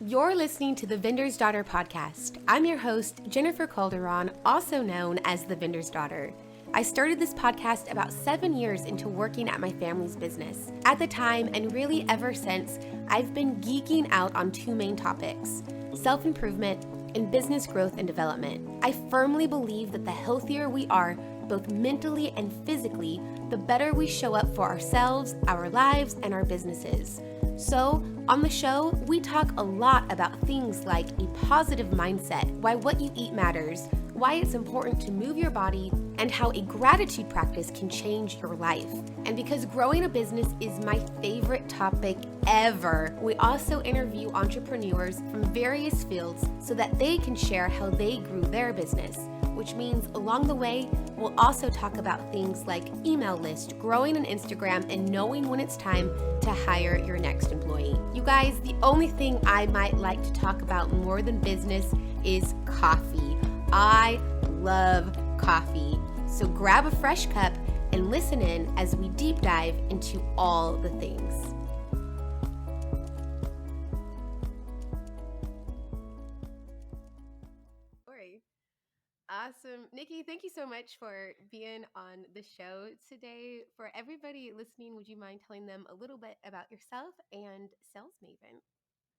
You're listening to the Vendor's Daughter podcast. I'm your host, Jennifer Calderon, also known as the Vendor's Daughter. I started this podcast about 7 years into working at my family's business. At the time, and really ever since, I've been geeking out on two main topics: self-improvement and business growth and development. I firmly believe that the healthier we are, both mentally and physically, the better we show up for ourselves, our lives, and our businesses. So, on the show, we talk a lot about things like a positive mindset, why what you eat matters, why it's important to move your body, and how a gratitude practice can change your life. And because growing a business is my favorite topic ever, we also interview entrepreneurs from various fields so that they can share how they grew their business. Which means along the way, we'll also talk about things like email list, growing an Instagram, and knowing when it's time to hire your next employee. You guys, the only thing I might like to talk about more than business is coffee. I love coffee. So grab a fresh cup and listen in as we deep dive into all the things. Awesome. Nikki, thank you so much for being on the show today. For everybody listening, would you mind telling them a little bit about yourself and Sales Maven?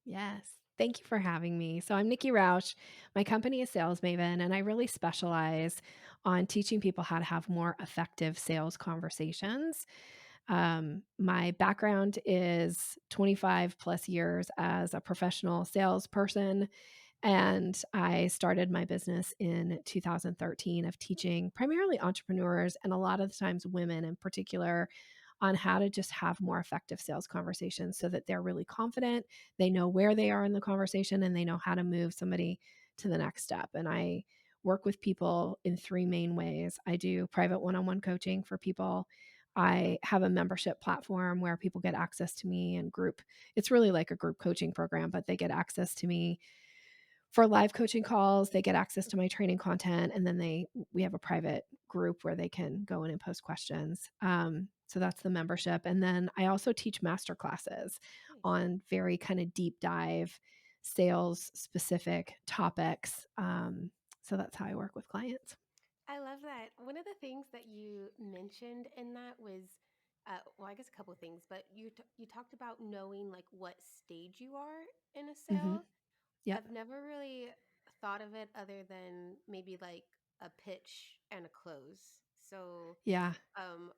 Yes. Thank you for having me. So I'm Nikki Rausch. My company is Sales Maven, and I really specialize on teaching people how to have more effective sales conversations. My background is 25 plus years as a professional salesperson, and I started my business in 2013 of teaching primarily entrepreneurs and a lot of the times women in particular on how to just have more effective sales conversations so that they're really confident, they know where they are in the conversation, and they know how to move somebody to the next step. And I work with people in three main ways. I do private one-on-one coaching for people. I have a membership platform where people get access to me and group. It's really like a group coaching program, but they get access to me for live coaching calls. They get access to my training content, and then we have a private group where they can go in and post questions. So that's the membership. And then I also teach master classes Nice. on very kind of deep dive sales specific topics. So that's how I work with clients. I love that. One of the things that you mentioned in that was, well, I guess a couple of things, but you talked about knowing like what stage you are in a Hmm. sale. Yep. I've never really thought of it other than maybe like a pitch and a close. So, Yeah.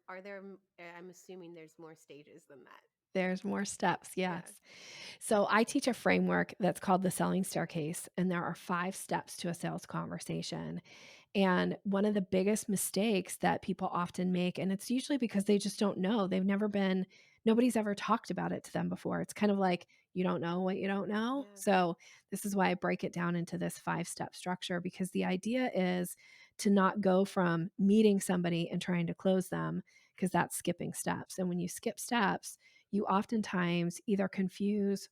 are there? I'm assuming there's more stages than that. There's more steps. Yeah. Yes. So I teach a framework that's called the selling staircase, and there are 5 steps to a sales conversation. And one of the biggest mistakes that people often make, and it's usually because they just don't know, nobody's ever talked about it to them before. It's kind of like you don't know what you don't know. Yeah. So this is why I break it down into this 5 step structure, because the idea is to not go from meeting somebody and trying to close them, because that's skipping steps. And when you skip steps, you oftentimes either confuse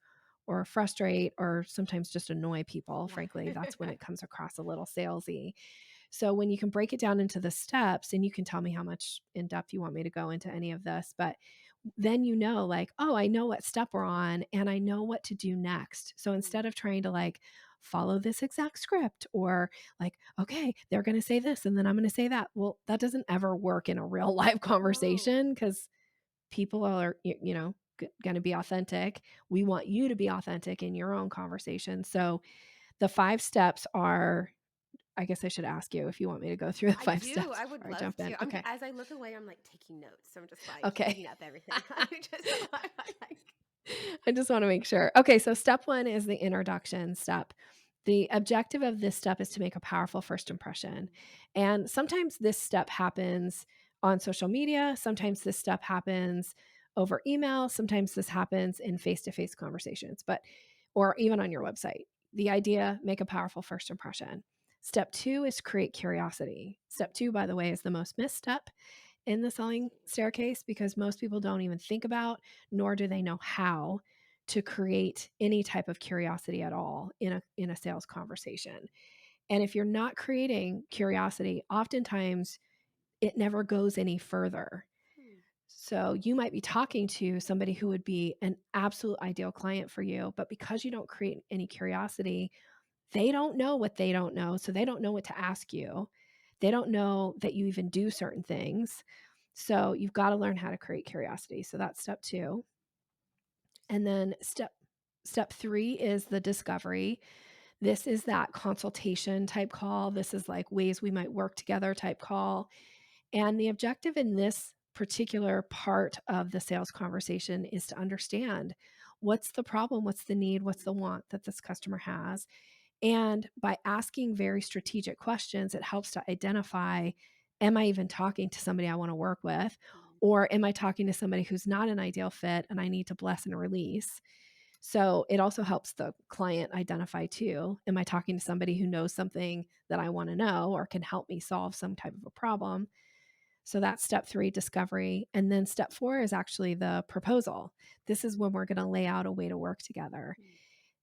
or frustrate or sometimes just annoy people. Yeah. Frankly, that's when it comes across a little salesy. So when you can break it down into the steps, and you can tell me how much in depth you want me to go into any of this, but then you know, like, oh, I know what step we're on and I know what to do next. So Mm. instead of trying to like follow this exact script or like, okay, they're going to say this and then I'm going to say that. Well, that doesn't ever work in a real live No. conversation because people are, going to be authentic. We want you to be authentic in your own conversation. So the 5 steps are, I guess I should ask you if you want me to go through the I 5 do. steps I would before I love jump in. to. Okay. As I look away, I'm like taking notes. So I'm just like Okay. writing up everything. I just I like. I just want to make sure. Okay, so step 1 is the introduction step. The objective of this step is to make a powerful first impression. And sometimes this step happens on social media, sometimes this step happens over email, sometimes this happens in face-to-face conversations, but or even on your website. The idea, make a powerful first impression. Step 2 is create curiosity. Step 2, by the way, is the most missed step in the selling staircase because most people don't even think about, nor do they know how to create any type of curiosity at all in a sales conversation. And if you're not creating curiosity, oftentimes it never goes any further. Hmm. So you might be talking to somebody who would be an absolute ideal client for you, but because you don't create any curiosity, they don't know what they don't know. So they don't know what to ask you. They don't know that you even do certain things. So you've got to learn how to create curiosity. So that's step 2. And then step 3 is the discovery. This is that consultation type call. This is like ways we might work together type call. And the objective in this particular part of the sales conversation is to understand what's the problem, what's the need, what's the want that this customer has. And by asking very strategic questions, it helps to identify, am I even talking to somebody I want to work with? Mm. Or am I talking to somebody who's not an ideal fit and I need to bless and release? So it also helps the client identify too. Am I talking to somebody who knows something that I want to know or can help me solve some type of a problem? So that's step 3, discovery. And then step 4 is actually the proposal. This is when we're going to lay out a way to work together. Mm.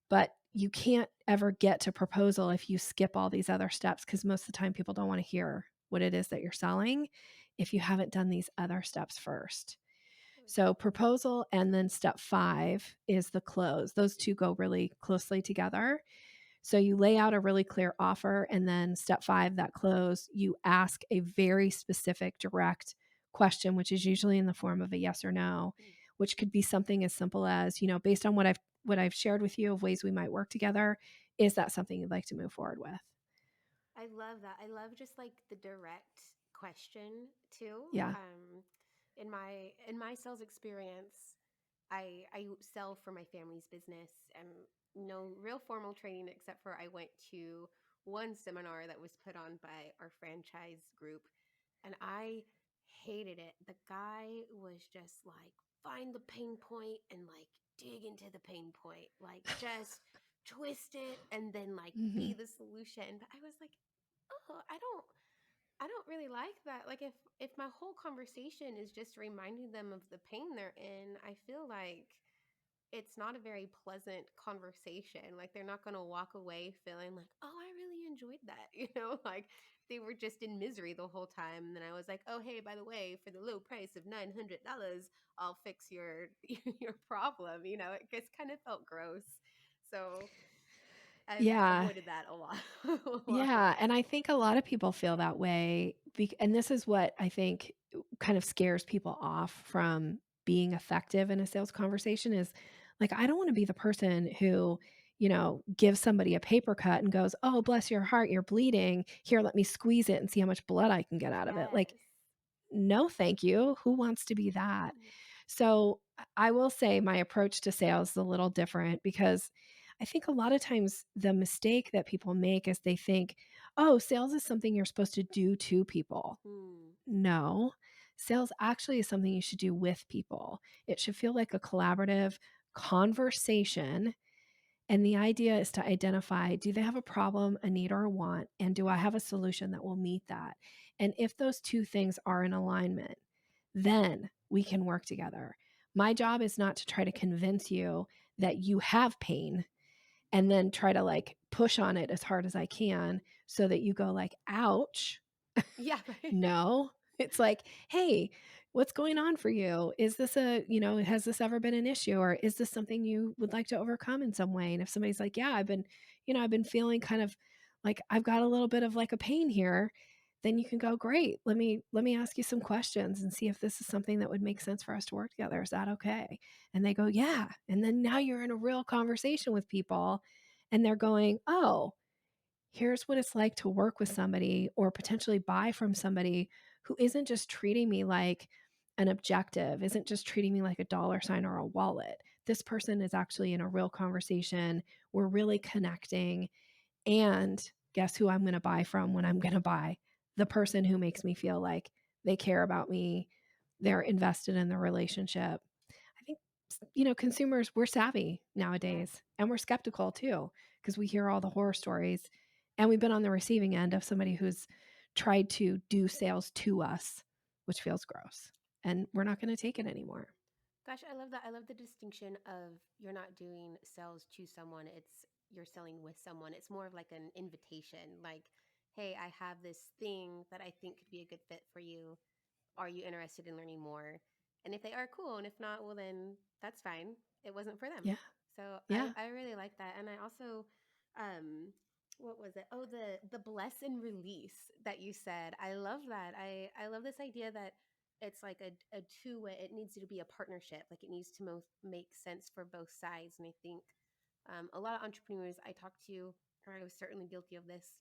But you can't ever get to proposal if you skip all these other steps, because most of the time people don't want to hear what it is that you're selling if you haven't done these other steps first. So proposal and then step 5 is the close. Those two go really closely together. So you lay out a really clear offer, and then step 5, that close, you ask a very specific, direct question, which is usually in the form of a yes or no, Mm. which could be something as simple as, based on what I've shared with you of ways we might work together, is that something you'd like to move forward with? I love that. I love just like the direct question too. Yeah. In my sales experience, I sell for my family's business and no real formal training except for I went to one seminar that was put on by our franchise group and I hated it. The guy was just like find the pain point and like dig into the pain point, like just twist it and then like be Mhm. the solution. But I was like, oh, I don't really like that. Like if my whole conversation is just reminding them of the pain they're in, I feel like it's not a very pleasant conversation. Like they're not going to walk away feeling like, "Oh, I really enjoyed that." Like they were just in misery the whole time. And then I was like, "Oh, hey, by the way, for the low price of $900, I'll fix your your problem." It just kind of felt gross. So, I've Yeah. avoided that a lot. A lot. Yeah, and I think a lot of people feel that way, and this is what I think kind of scares people off from being effective in a sales conversation is, like, I don't wanna be the person who, gives somebody a paper cut and goes, "Oh, bless your heart, you're bleeding. Here, let me squeeze it and see how much blood I can get out of it." Like, Yes. no, thank you. Who wants to be that? So I will say my approach to sales is a little different because I think a lot of times the mistake that people make is they think, oh, sales is something you're supposed to do to people. Mm. No, sales actually is something you should do with people. It should feel like a collaborative conversation. And the idea is to identify, do they have a problem, a need, or a want? And do I have a solution that will meet that? And if those two things are in alignment, then we can work together. My job is not to try to convince you that you have pain and then try to like push on it as hard as I can so that you go like, ouch. Yeah, right. No, it's like, "Hey, what's going on for you? Is this has this ever been an issue or is this something you would like to overcome in some way?" And if somebody's like, "Yeah, I've been feeling kind of like I've got a little bit of like a pain here," then you can go, "Great. Let me ask you some questions and see if this is something that would make sense for us to work together. Is that okay?" And they go, "Yeah." And then now you're in a real conversation with people and they're going, "Oh, here's what it's like to work with somebody or potentially buy from somebody who isn't just treating me like an objective, isn't just treating me like a dollar sign or a wallet. This person is actually in a real conversation. We're really connecting. And guess who I'm going to buy from when I'm going to buy? The person who makes me feel like they care about me, they're invested in the relationship. I think, consumers, we're savvy Yes. nowadays and we're skeptical too because we hear all the horror stories and we've been on the receiving end of somebody who's tried to do sales to us, which feels gross. And we're not going to take it anymore. Gosh, I love that. I love the distinction of you're not doing sales to someone, it's you're selling with someone. It's more of like an invitation, like, hey, I have this thing that I think could be a good fit for you. Are you interested in learning more? And if they are, cool. And if not, well, then that's fine. It wasn't for them. Yeah. So Yeah. I really like that. And I also, um, what was it? Oh, the bless and release that you said. I love that. I love this idea that it's like a two-way, it needs to be a partnership. Like it needs to make sense for both sides. And I think a lot of entrepreneurs I talk to, or I was certainly guilty of this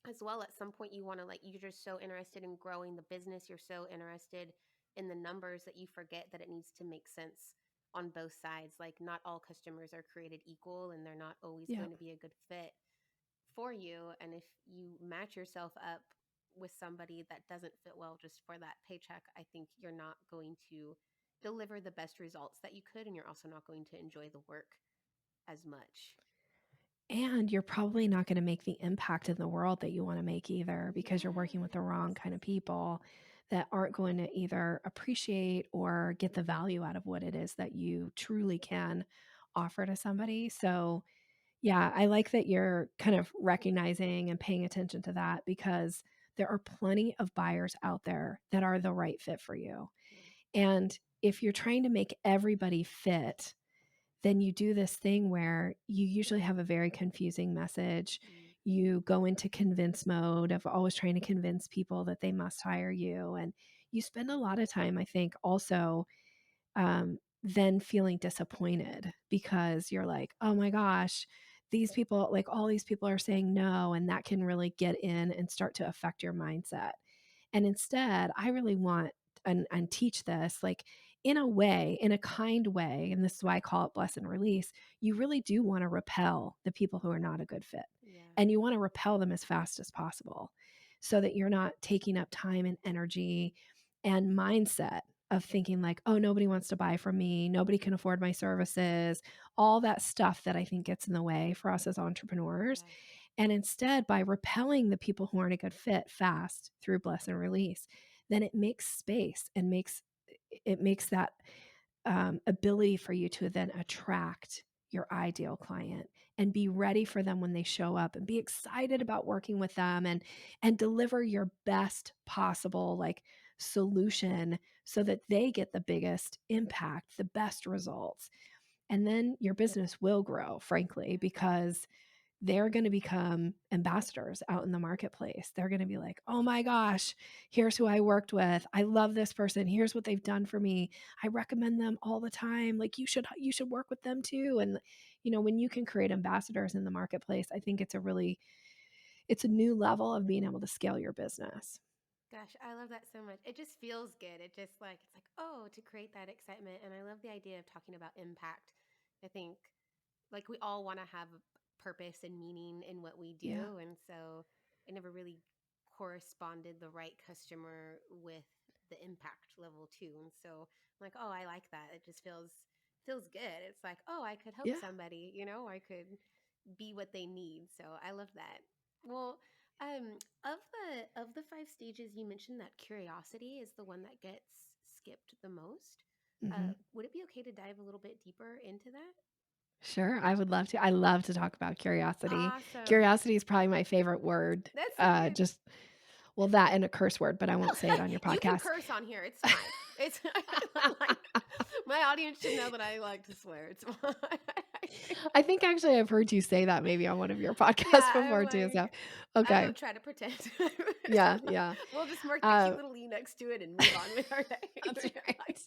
as well. At some point you want to, like, you're just so interested in growing the business, you're so interested in the numbers that you forget that it needs to make sense on both sides. Like not all customers are created equal, and they're not always Yeah. going to be a good fit for you. And if you match yourself up with somebody that doesn't fit well just for that paycheck, I think you're not going to deliver the best results that you could, and you're also not going to enjoy the work as much. And you're probably not going to make the impact in the world that you want to make either, because you're working with the wrong Yes. kind of people that aren't going to either appreciate or get the value out of what it is that you truly can offer to somebody. So, yeah, I like that you're kind of recognizing and paying attention to that, because there are plenty of buyers out there that are the right fit for you. Yeah. And if you're trying to make everybody fit, then you do this thing where you usually have a very confusing message. Mm. You go into convince mode of always trying to convince people that they must hire you. And you spend a lot of time, I think, also then feeling disappointed, because you're like, oh my gosh, these people, like all these people are saying no. And that can really get in and start to affect your mindset. And instead, I really want and teach this, like, in a way, in a kind way, and this is why I call it bless and release. You really do want to repel the people who are not a good fit. Yeah. And you want to repel them as fast as possible, so that you're not taking up time and energy and mindset of thinking like, oh, nobody wants to buy from me, nobody can afford my services, all that stuff that I think gets in the way for us as entrepreneurs. Yeah. And instead, by repelling the people who aren't a good fit fast through bless and release, then it makes space and makes that ability for you to then attract your ideal client and be ready for them when they show up, and be excited about working with them, and deliver your best possible like solution, so that they get the biggest impact, the best results. And then your business will grow, frankly, because they're going to become ambassadors out in the marketplace. They're going to be like, oh my gosh, here's who I worked with. I love this person. Here's what they've done for me. I recommend them all the time. Like you should work with them too. And when you can create ambassadors in the marketplace, I think it's a new level of being able to scale your business. Gosh, I love that so much. It just feels good. It just like, it's like, oh, to create that excitement. And I love the idea of talking about impact. I think like we all want to have a purpose and meaning in what we Yeah. do. And so it never really corresponded the right customer with the impact level too. And so I'm like, oh, I like that. It just feels good. It's like, oh, I could help Yeah. somebody, I could be what they need. So I love that. Well, of the five stages, you mentioned that curiosity is the one that gets skipped the most. Mhm. Would it be okay to dive a little bit deeper into that? Sure, I would love to. I love to talk about curiosity. Awesome. Curiosity is probably my favorite word. That's so good. Just well, that and a curse word, but I won't say it on your You can podcast. curse on here. It's fine. It's like my audience should know that I like to swear. It's fine. I think actually I've heard you say that maybe on one of your podcasts Yeah, I'm before too. So, like, I okay, don't try to pretend. yeah, yeah, We'll just mark the uh, cute little E next to it and move on with our day. that's right.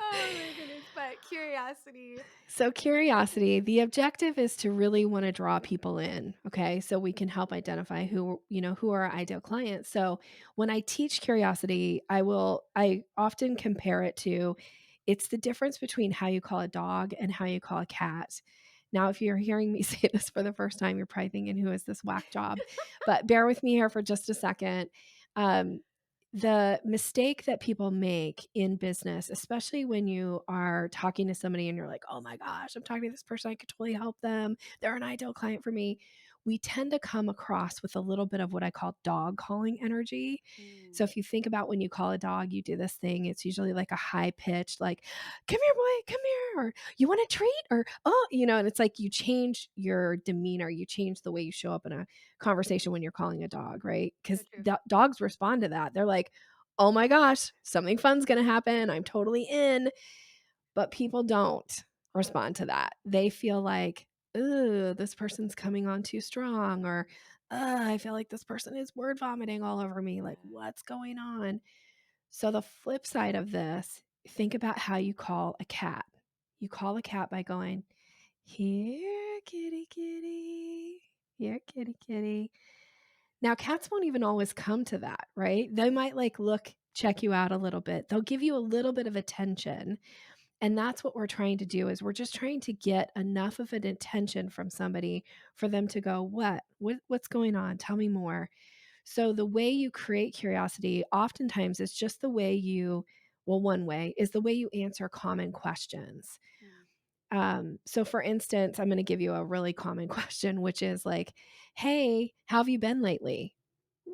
Oh my goodness. But curiosity. So curiosity, the objective is to really want to draw people in, okay? So we can help identify who are our ideal clients. So when I teach curiosity, I often compare it to, it's the difference between how you call a dog and how you call a cat. Now, if you're hearing me say this for the first time, you're probably thinking, who is this whack job? But bear with me here for just a second. Um, the mistake that people make in business, especially when you are talking to somebody and you're like, oh my gosh, I'm talking to this person, I could totally help them, they're an ideal client for me. We tend to come across with a little bit of what I call dog calling energy. So Mm, if you think about when you call a dog, you do this thing, it's usually like a high pitch, like, come here, boy, come here, or you want a treat, or and it's like you change your demeanor, you change the way you show up in a conversation when you're calling a dog, right? so Because true. dogs respond to that. They're like, oh my gosh, something fun's going to happen. I'm totally in. But people don't respond to that. They feel like, ooh, this person's coming on too strong, or I feel like this person is word vomiting all over me. Like, what's going on? So, the flip side of this, think about how you call a cat. You call a cat by going, here, kitty, kitty, here, kitty, kitty. Now, cats won't even always come to that, right? They might like look, check you out a little bit. They'll give you a little bit of attention, and that's what we're trying to do is we're just trying to get enough of an attention from somebody for them to go, what's going on? Tell me more. So the way you create curiosity oftentimes is just the way one way is the way you answer common questions. Mm. So for instance, I'm going to give you a really common question, which is like, hey, how have you been lately?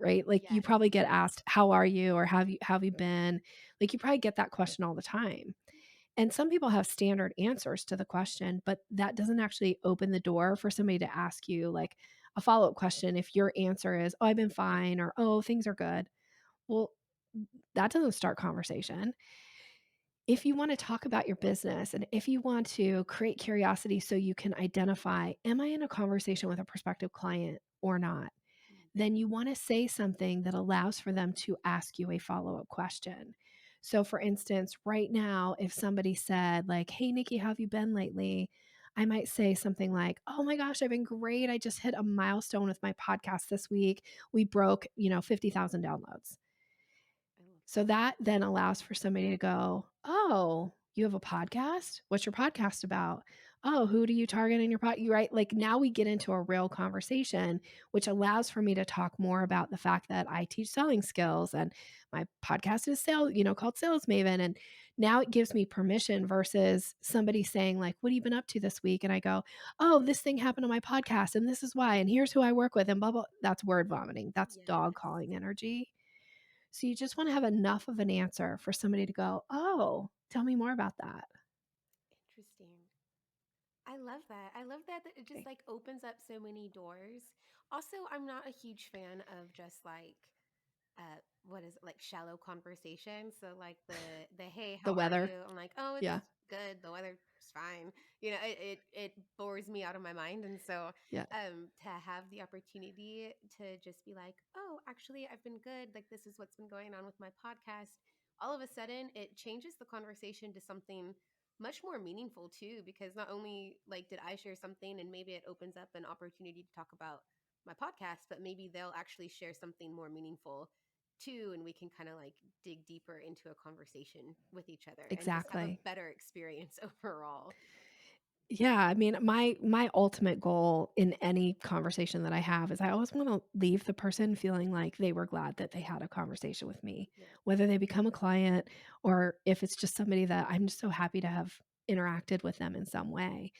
Right? Like you Yes. probably get asked, how are you? Or have you been? Like you probably get that question all the time. And some people have standard answers to the question, but that doesn't actually open the door for somebody to ask you like a follow-up question if your answer is, "Oh, I've been fine," or, "Oh, things are good." Well, that doesn't start conversation. If you want to talk about your business and if you want to create curiosity so you can identify, am I in a conversation with a prospective client or not? Mm. Then you want to say something that allows for them to ask you a follow-up question. So for instance, right now, if somebody said like, "Hey Nikki, how have you been lately?" I might say something like, "Oh my gosh, I've been great. I just hit a milestone with my podcast this week. We broke, 50,000 downloads." I love So that then allows for somebody to go, "Oh, you have a podcast? What's your podcast about? Oh, who do you target in your pod?" You right? Like now we get into a real conversation, which allows for me to talk more about the fact that I teach selling skills and my podcast is called Sales Maven. And now it gives me permission versus somebody saying, like, "What have you been up to this week?" And I go, "Oh, this thing happened on my podcast, and this is why, and here's who I work with, and blah blah." That's word vomiting. That's Yes. dog calling energy. So you just want to have enough of an answer for somebody to go, "Oh, tell me more about that." Interesting. I love that. I love that it just Okay. like opens up so many doors. Also, I'm not a huge fan of just like what is it, like shallow conversation. So like the hey, The how are weather. you? I'm like, oh, it's Yeah. good. The weather's fine. It bores me out of my mind. And so Yeah. to have the opportunity to just be like, oh, actually I've been good. Like this is what's been going on with my podcast. All of a sudden it changes the conversation to something much more meaningful too, because not only like did I share something and maybe it opens up an opportunity to talk about my podcast, but maybe they'll actually share something more meaningful too, and we can kind of like dig deeper into a conversation with each other and just have a Exactly. better experience overall. Yeah, I mean, my ultimate goal in any conversation that I have is I always want to leave the person feeling like they were glad that they had a conversation with me, Yeah. whether they become a client or if it's just somebody that I'm just so happy to have interacted with them in some way.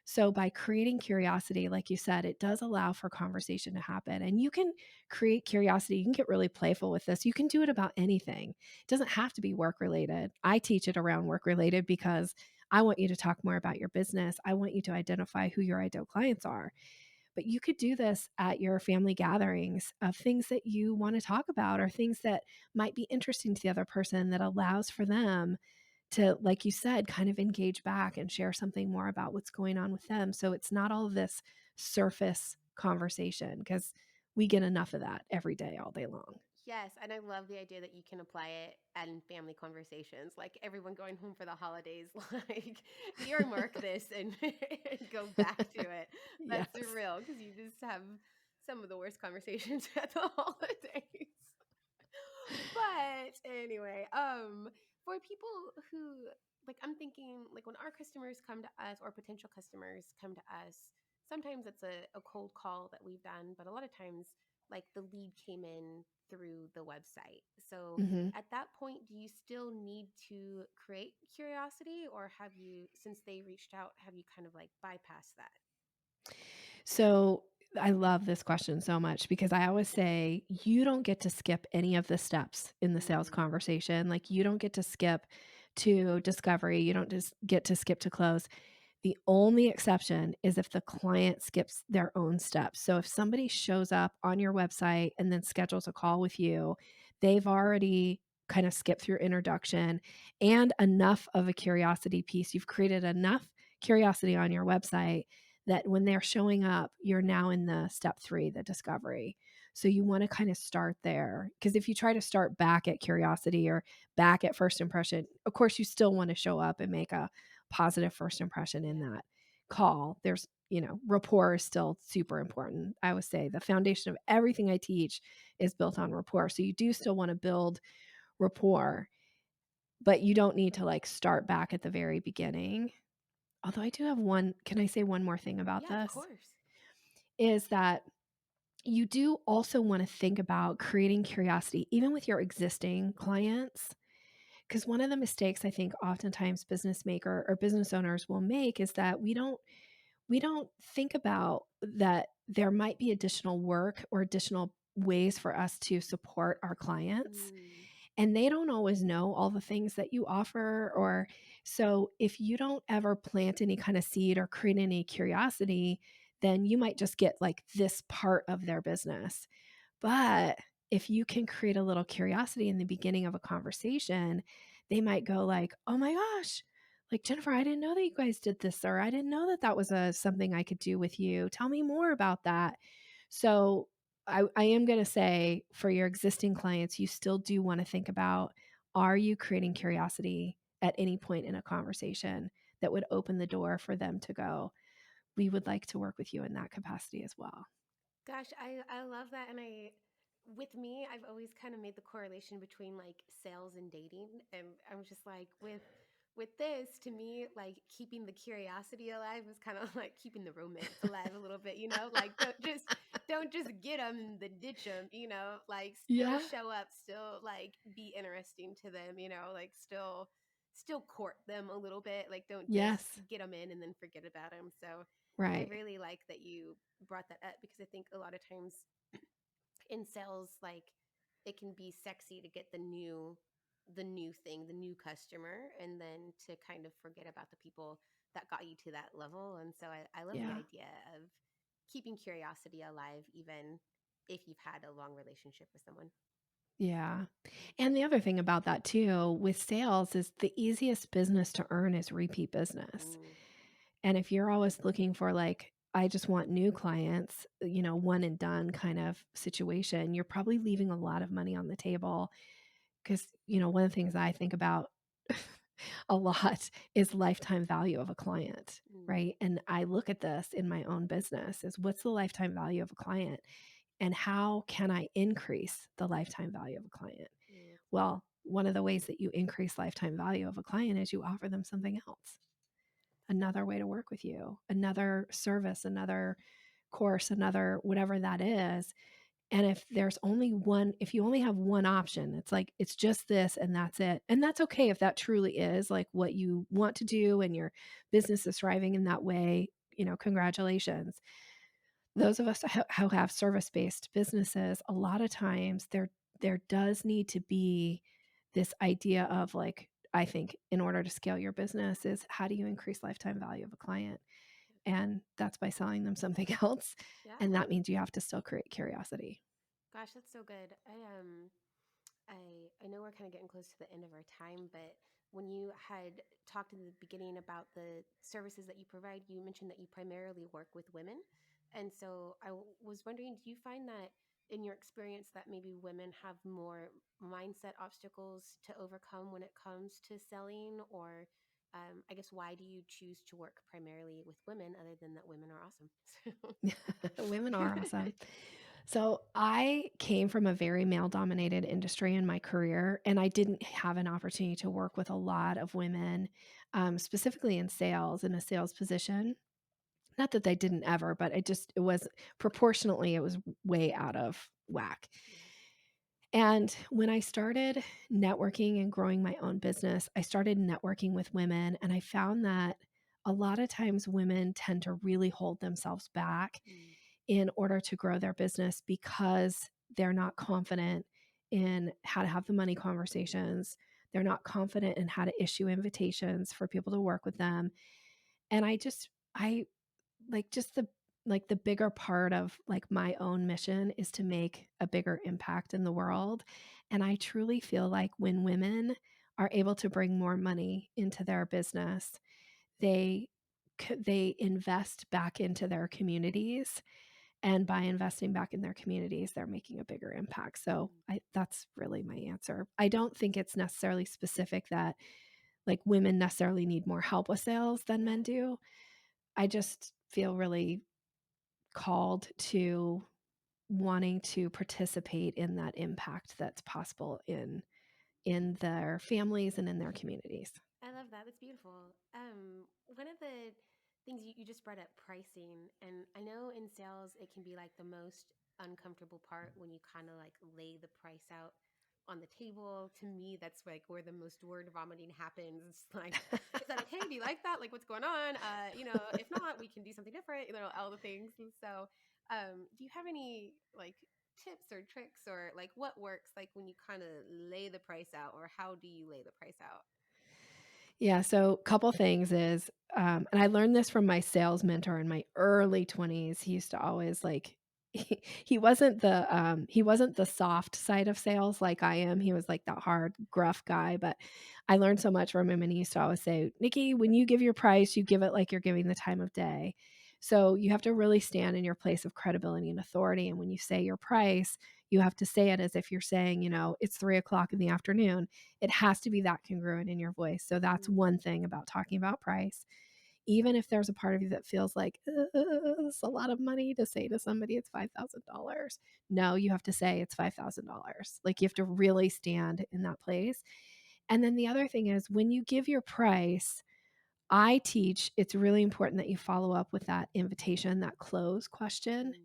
So by creating curiosity, like you said, it does allow for conversation to happen. And you can create curiosity. You can get really playful with this. You can do it about anything. It doesn't have to be work related. I teach it around work related because I want you to talk more about your business. I want you to identify who your ideal clients are. But you could do this at your family gatherings of things that you want to talk about or things that might be interesting to the other person that allows for them to, like you said, kind of engage back and share something more about what's going on with them. So it's not all of this surface conversation because we get enough of that every day, all day long. Yes, and I love the idea that you can apply it in family conversations, like everyone going home for the holidays, like earmark this and, and go back to it. That's Yes. real because you just have some of the worst conversations at the holidays. But anyway, for people who like I'm thinking like when our customers come to us or potential customers come to us, sometimes it's a cold call that we've done, but a lot of times like the lead came in through the website. So hmm at that point, do you still need to create curiosity or have you, since they reached out, have you kind of like bypassed that? So I love this question so much because I always say you don't get to skip any of the steps in the sales Mm, conversation. Like you don't get to skip to discovery. You don't just get to skip to close. The only exception is if the client skips their own steps. So if somebody shows up on your website and then schedules a call with you, they've already kind of skip through introduction and enough of a curiosity piece. You've created enough curiosity on your website that when they're showing up, you're now in the step 3, the discovery. So you want to kind of start there, because if you try to start back at curiosity or back at first impression, of course you still want to show up and make a positive first impression in Yeah. that call. There's, rapport is still super important. I would say the foundation of everything I teach is built on rapport. So you do still want to build rapport, but you don't need to like start back at the very beginning. Although I do have can I say one more thing about Yeah, of this? course. Is that you do also want to think about creating curiosity, even with your existing clients. Because one of the mistakes I think oftentimes business maker or business owners will make is that we don't think about that there might be additional work or additional ways for us to support our clients, Mm, and they don't always know all the things that you offer. Or so if you don't ever plant any kind of seed or create any curiosity, then you might just get like this part of their business. But if you can create a little curiosity in the beginning of a conversation, they might go like, "Oh my gosh, like Jennifer, I didn't know that you guys did this, or I didn't know that that was something I could do with you. Tell me more about that." So I am going to say for your existing clients, you still do want to think about, are you creating curiosity at any point in a conversation that would open the door for them to go, "We would like to work with you in that capacity as well." gosh, I love that. And with me, I've always kind of made the correlation between like sales and dating. And I'm just like, with this, to me, like keeping the curiosity alive is kind of like keeping the romance alive a little bit, like don't just get them and then ditch them, like still Yeah. show up, still like be interesting to them, like still court them a little bit, like don't just Yes. get them in and then forget about them. So I Right. really like that you brought that up, because I think a lot of times in sales, like it can be sexy to get the new thing, the new customer, and then to kind of forget about the people that got you to that level. And so I love the Yeah. idea of keeping curiosity alive, even if you've had a long relationship with someone. Yeah. And the other thing about that too with sales is the easiest business to earn is repeat business. Mm, And if you're always looking for like, I just want new clients, one and done kind of situation, you're probably leaving a lot of money on the table. Because, one of the things I think about a lot is lifetime value of a client, mm, right? And I look at this in my own business is, what's the lifetime value of a client and how can I increase the lifetime value of a client? mm. Well, one of the ways that you increase lifetime value of a client is you offer them something else, another way to work with you, another service, another course, another whatever that is. And if you only have one option, it's like, it's just this and that's it. And that's okay if that truly is like what you want to do and your business is thriving in that way, congratulations. Those of us who have service-based businesses, a lot of times there does need to be this idea of like, I think in order to scale your business is, how do you increase lifetime value of a client? And that's by selling them something else. Yeah. And that means you have to still create curiosity. Gosh, that's so good. I know we're kind of getting close to the end of our time, but when you had talked in the beginning about the services that you provide, you mentioned that you primarily work with women. And so was wondering, do you find that in your experience that maybe women have more mindset obstacles to overcome when it comes to selling? Or I guess, why do you choose to work primarily with women other than that women are awesome? Women are awesome. So I came from a very male dominated industry in my career, and I didn't have an opportunity to work with a lot of women, specifically in sales, in a sales position. Not that they didn't ever, but it was proportionately, it was way out of whack. Yeah. And when I started networking and growing my own business, I started networking with women, and I found that a lot of times women tend to really hold themselves back Mm, in order to grow their business because they're not confident in how to have the money conversations. They're not confident in how to issue invitations for people to work with them. And I like just like the bigger part of like my own mission is to make a bigger impact in the world. And I truly feel like when women are able to bring more money into their business, they they invest back into their communities, and by investing back in their communities, they're making a bigger impact. So that's really my answer. I don't think it's necessarily specific that like women necessarily need more help with sales than Yeah. men do. I just feel really called to wanting to participate in that impact that's possible in their families and in their communities. I love that. That's beautiful. One of the things you just brought up pricing, and I know in sales it can be like the most uncomfortable part when you kind of like lay the price out on the table. To me, that's like where the most word vomiting happens. It's like, is that okay? Do you like that? Like, what's going on? If not, we can do something different. All the things. And so, do you have any like tips or tricks or like what works like when you kind of lay the price out, or how do you lay the price out? Yeah, so couple things is, and I learned this from my sales mentor in my early 20s. He used to always like he wasn't the soft side of sales like I am. He was like that hard, gruff guy, but I learned so much from him, and he used to always say, "Nikki, when you give your price, you give it like you're giving the time of day." So you have to really stand in your place of credibility and authority. And when you say your price, you have to say it as if you're saying, it's 3 o'clock in the afternoon. It has to be that congruent in your voice. So that's Mm, one thing about talking about price. Even if there's a part of you that feels like it's a lot of money to say to somebody it's $5,000. No, you have to say it's $5,000. Like you have to really stand in that place. And then the other thing is when you give your price, I teach it's really important that you follow up with that invitation, that close question. mm,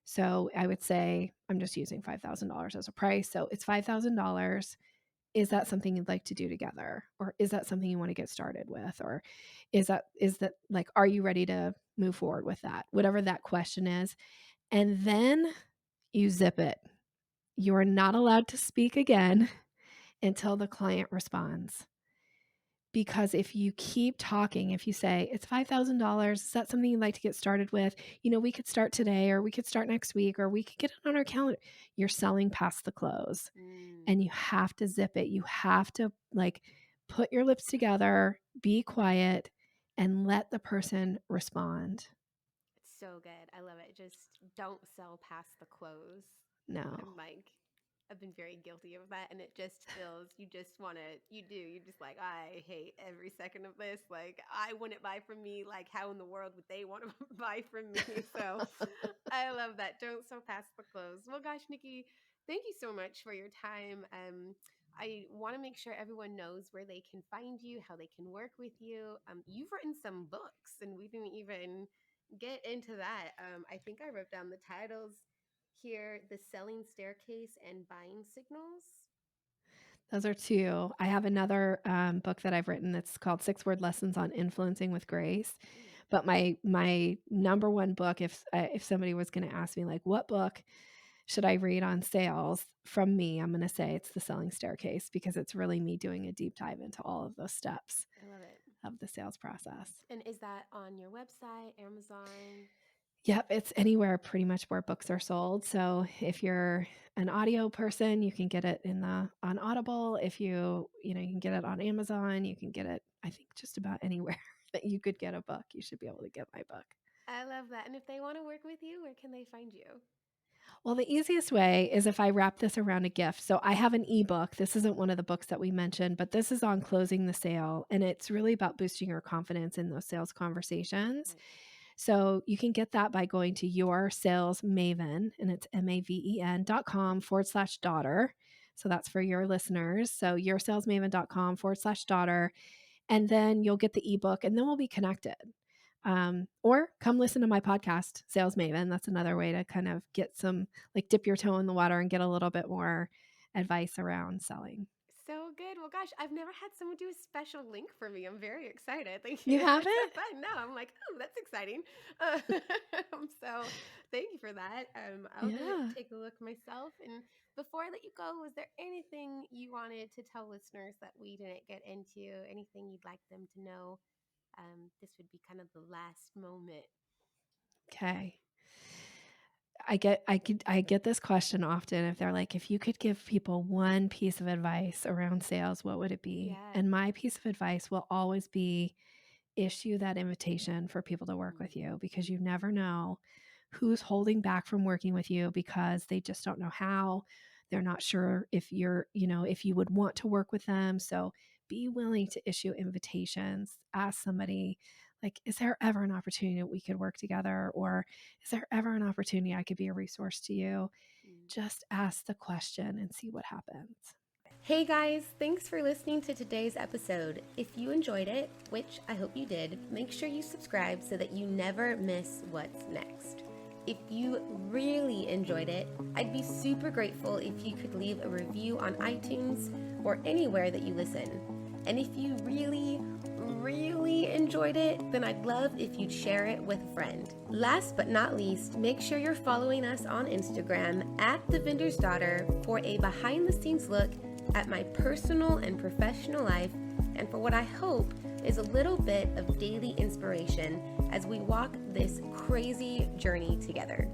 So I would say, I'm just using $5,000 as a price. So it's $5,000. Is that something you'd like to do together? Or is that something you want to get started with? Or is that like, are you ready to move forward with that? Whatever that question is. And then you zip it. You are not allowed to speak again until the client responds. Because if you keep talking, if you say, it's $5,000, is that something you'd like to get started with? We could start today, or we could start next week, or we could get it on our calendar. You're selling past the close, mm. and you have to zip it. You have to like put your lips together, be quiet, and let the person respond. It's so good. I love it. Just don't sell past the close. No. I'm like, I've been very guilty of that. And it just feels, you just want to, you're just like, I hate every second of this. Like, I wouldn't buy from me. Like, how in the world would they want to buy from me? So I love that. Don't sell past the close. Well, gosh, Nikki, thank you so much for your time. I want to make sure everyone knows where they can find you, how they can work with you. You've written some books, and we didn't even get into that. I think I wrote down the titles here: The Selling Staircase and Buying Signals. Those are two. I have another book that I've written that's called 6 Word Lessons on Influencing with Grace. Ooh. But my number one book, if somebody was going to ask me like, what book should I read on sales from me, I'm going to say it's The Selling Staircase, because it's really me doing a deep dive into all of those steps I love it. of the sales process. And is that on your website, Amazon? Yep, it's anywhere pretty much where books are sold. So if you're an audio person, you can get it on Audible. If you can get it on Amazon, you can get it, I think, just about anywhere that you could get a book. You should be able to get my book. I love that. And if they want to work with you, where can they find you? Well, the easiest way is if I wrap this around a gift. So I have an ebook. This isn't one of the books that we mentioned, but this is on closing the sale. And it's really about boosting your confidence in those sales conversations. Right. So you can get that by going to Your Sales Maven, and it's maven.com/daughter. So that's for your listeners. So yoursalesmaven.com/daughter. And then you'll get the ebook, and then we'll be connected. Or come listen to my podcast, Sales Maven. That's another way to kind of get some, like, dip your toe in the water and get a little bit more advice around selling. So good. Well, gosh, I've never had someone do a special link for me. I'm very excited. Thank You you. have That's so it? fun. No, I'm like, oh, that's exciting. So thank you for that. I'll go Yeah. take a look myself. And before I let you go, was there anything you wanted to tell listeners that we didn't get into? Anything you'd like them to know? This would be kind of the last moment. Okay. I get this question often if they're like, if you could give people one piece of advice around sales, what would it be? Yeah. And my piece of advice will always be issue that invitation for people to work with you, because you never know who's holding back from working with you because they just don't know how. They're not sure if if you would want to work with them. So be willing to issue invitations. Ask somebody, like, is there ever an opportunity that we could work together? Or is there ever an opportunity I could be a resource to you? Just ask the question and see what happens. Hey guys, thanks for listening to today's episode. If you enjoyed it, which I hope you did, make sure you subscribe so that you never miss what's next. If you really enjoyed it, I'd be super grateful if you could leave a review on iTunes or anywhere that you listen. And if you really enjoyed it, then I'd love if you'd share it with a friend. Last but not least, make sure you're following us on Instagram at The Vendor's Daughter for a behind-the-scenes look at my personal and professional life, and for what I hope is a little bit of daily inspiration as we walk this crazy journey together.